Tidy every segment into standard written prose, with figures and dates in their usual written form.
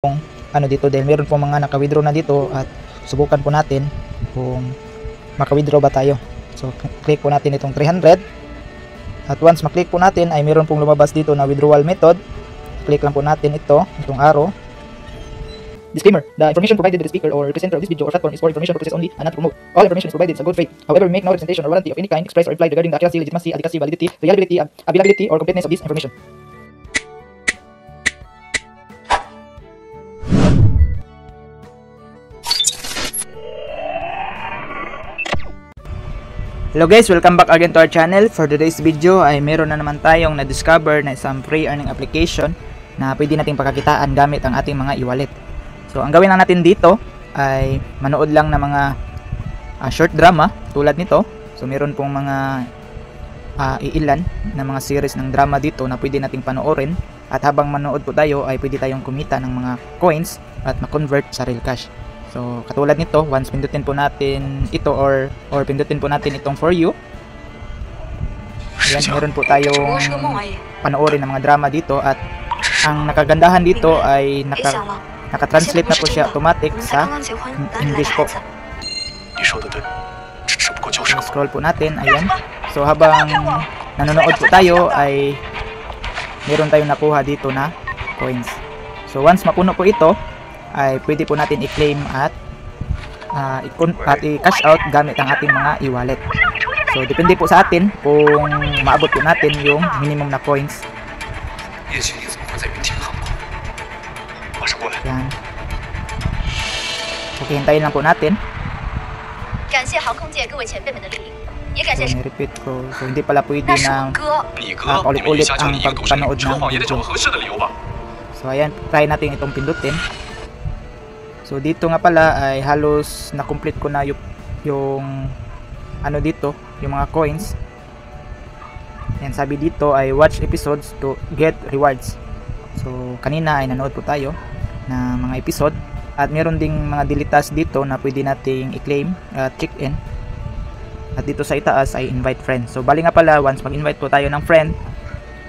ano dito, dahil meron po mga naka-withdraw na dito at subukan po natin kung maka-withdraw ba tayo. So click po natin itong 300 at once maklik po natin ay meron pong lumabas dito na withdrawal method. Click lang po natin itong arrow. Disclaimer: the information provided by the speaker or presenter of this video or platform is for information purposes only and not to promote. All information is provided in good faith. However, we make no representation or warranty of any kind expressed or implied regarding the accuracy, legitimacy, adequacy, validity, reliability, availability, or completeness of this information. Hello guys, welcome back again to our channel. For today's video ay meron na naman tayong na-discover na isang free earning application na pwede nating pagkakitaan gamit ang ating mga e-wallet. So ang gawin lang natin dito ay manood lang ng mga short drama tulad nito. So meron pong mga iilan na mga series ng drama dito na pwede nating panoorin. At habang manood po tayo ay pwede tayong kumita ng mga coins at ma-convert sa real cash. So katulad nito, once pindutin po natin ito or pindutin po natin itong for you. Ayan, meron po tayong panoorin ng mga drama dito at ang nakagandahan dito ay naka-translate na po siya automatic sa English po. Scroll po natin, ayan. So habang nanonood po tayo ay meron tayong nakuha dito na coins. So once mapuno po ito ay pwede po natin i-claim at i-cash out gamit ang ating mga e-wallet. So depende po sa atin kung maabot po natin yung minimum na coins. Yan. Okay, hintayin lang po natin. So ni-repeat ko. So hindi pala pwede na ulit-ulit ang pagpanood ng video. So ayan, try natin itong pindutin. So dito nga pala ay halos na-complete ko na yung ano dito, yung mga coins. Yan, sabi dito ay watch episodes to get rewards. So kanina ay nanood po tayo na mga episode at meron ding mga daily tasks dito na pwede nating i-claim at check in. At dito sa itaas ay invite friends. So bali nga pala once mag-invite po tayo ng friend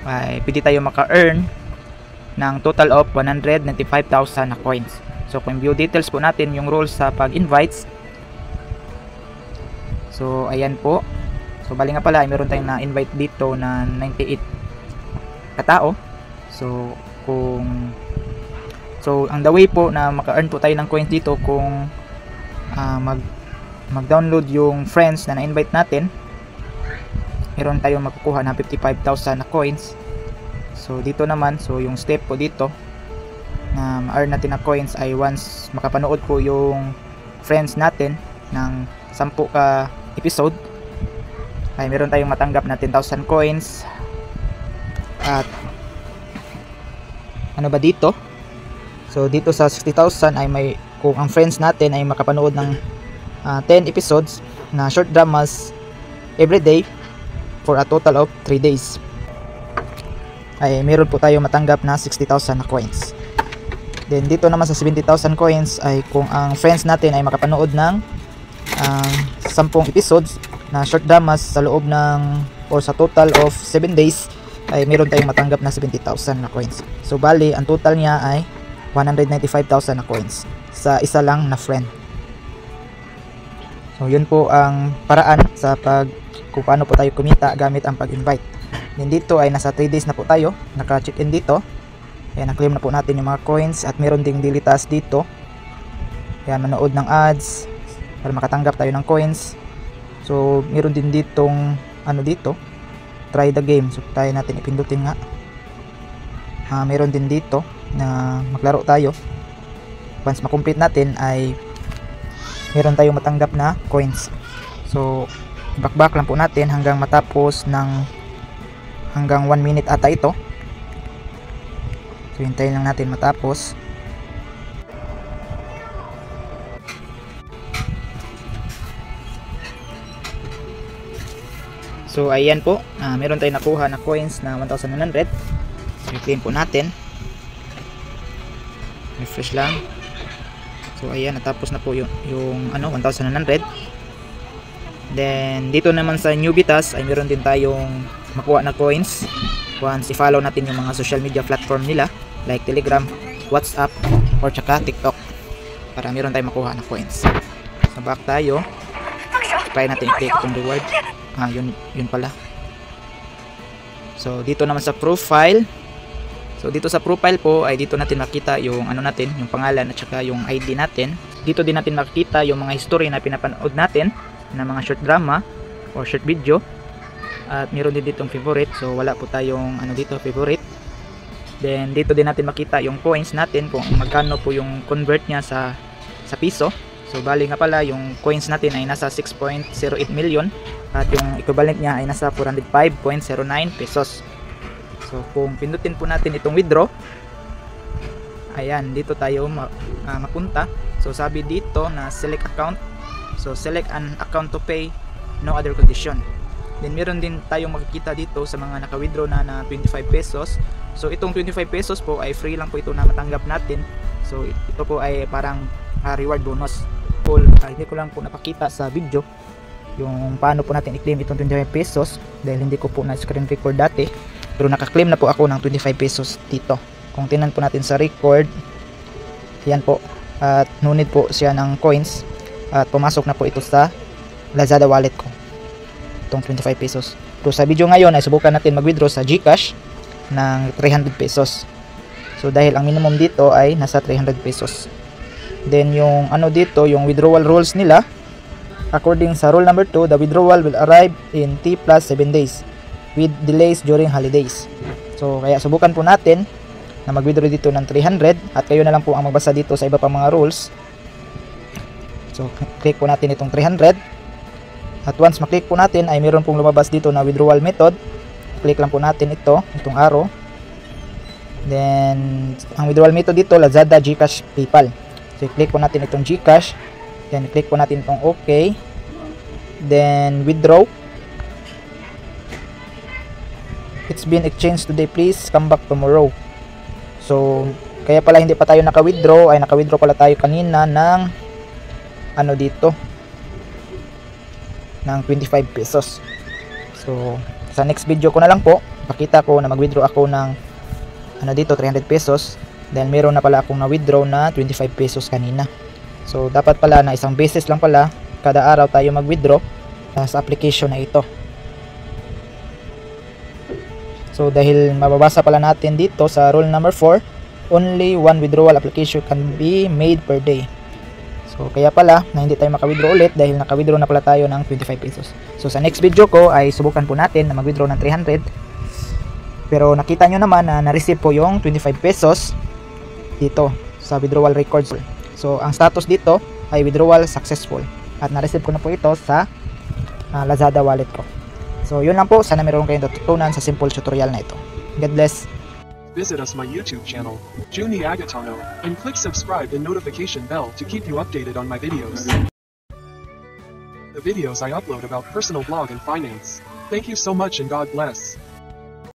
ay pwede tayo maka-earn ng total of 195,000 na coins. So kung view details po natin yung rules sa pag-invites. So ayan po. So bali nga pala ay meron tayong na-invite dito na 98 katao. So ang the way po na maka-earn po tayo ng coins dito kung mag-download yung friends na na-invite natin. Meron tayong makukuha na 55,000 na coins. So dito naman, so yung step po dito na ma-earn natin na coins ay once makapanood po yung friends natin ng 10 ka episode ay meron tayong matanggap na 10,000 coins. At ano ba dito? So dito sa 60,000 ay may, kung ang friends natin ay makapanood ng 10 episodes na short dramas every day for a total of 3 days ay meron po tayong matanggap na 60,000 na coins. Then dito naman sa 70,000 coins ay kung ang friends natin ay makapanood ng 10 episodes na short dramas sa loob ng or sa total of 7 days ay meron tayong matanggap na 70,000 na coins. So bali ang total niya ay 195,000 na coins sa isa lang na friend. So yun po ang paraan sa kung paano po tayo kumita gamit ang pag-invite. Then dito ay nasa 3 days na po tayo, naka-check in dito. Ayan, na-claim na po natin yung mga coins at meron ding daily task dito. Ayan, manood ng ads para makatanggap tayo ng coins. So meron din ditong ano dito, try the game. So tayo natin ipindutin nga. Meron din dito na maglaro tayo. Once makomplete natin ay meron tayong matanggap na coins. So back lang po natin hanggang matapos ng hanggang 1 minute ata ito. So hintayin lang natin matapos. So ayan po, meron tayong nakuha na coins na 1,100. So i-claim po natin. Refresh lang. So ayan, natapos na po yung 1,100. Then dito naman sa newbie task ay meron din tayong makuha na coins once i-follow natin yung mga social media platform nila like Telegram, WhatsApp, or tsaka TikTok para meron tayong makuha na coins. So back tayo, try natin i-click itong reward. Yun pala. So dito naman sa profile, so dito sa profile po ay dito natin makita yung ano natin, yung pangalan at saka yung ID natin. Dito din natin makita yung mga history na pinapanood natin na mga short drama or short video. At meron din ditong favorite. So wala po tayong ano dito, favorite. Then dito din natin makita yung coins natin kung magkano po yung convert niya sa piso. So bali nga pala yung coins natin ay nasa 6.08 million at yung equivalent niya ay nasa 405.09 pesos. So kung pindutin po natin itong withdraw, ayan, dito tayo mapunta. So sabi dito na select account. So select an account to pay, no other condition. Then meron din tayong makikita dito sa mga naka-withdraw na 25 pesos. So itong 25 pesos po ay free lang po ito na matanggap natin. So ito po ay parang reward bonus. Hindi ko lang po napakita sa video yung paano po natin i-claim itong 25 pesos dahil hindi ko po na screen record dati. Pero naka-claim na po ako ng 25 pesos dito. Kung tingnan po natin sa record, yan po. At no need po siya ng coins. At pumasok na po ito sa Lazada wallet ko, itong 25 pesos. So sa video ngayon ay subukan natin mag-withdraw sa GCash ng 300 pesos. So dahil ang minimum dito ay nasa 300 pesos. Then yung ano dito, yung withdrawal rules nila, according sa rule number 2, the withdrawal will arrive in T plus 7 days with delays during holidays. So kaya subukan po natin na mag-withdraw dito ng 300 at kayo na lang po ang magbasa dito sa iba pang mga rules. So click po natin itong 300. At once maklik po natin ay meron pong lumabas dito na withdrawal method. Click lang po natin itong arrow. Then ang withdrawal method dito, Lazada, GCash, PayPal. So click po natin itong GCash. Then click po natin itong OK. Then withdraw. It's been exchanged today, please come back tomorrow. So kaya pala hindi pa tayo naka-withdraw, ay naka-withdraw pala tayo kanina ng ano dito, ng 25 pesos. So sa next video ko na lang po pakita ko na mag-withdraw ako ng ano dito 300 pesos. Then meron na pala akong na-withdraw na 25 pesos kanina. So dapat pala na isang beses lang pala kada araw tayo mag-withdraw sa application na ito. So dahil mababasa pala natin dito sa rule number 4, only one withdrawal application can be made per day. So kaya pala na hindi tayo maka-withdraw ulit dahil naka-withdraw na pala tayo ng 25 pesos. So sa next video ko ay subukan po natin na mag-withdraw ng 300. Pero nakita nyo naman na na-receive po yung 25 pesos dito sa withdrawal records. So ang status dito ay withdrawal successful at na-receive ko na po ito sa Lazada wallet ko. So yun lang po, sana meron kayong natutunan sa simple tutorial na ito. God bless. Visit us my YouTube channel, Juni Agatano, and click subscribe and notification bell to keep you updated on my videos. The videos I upload about personal blog and finance. Thank you so much and God bless.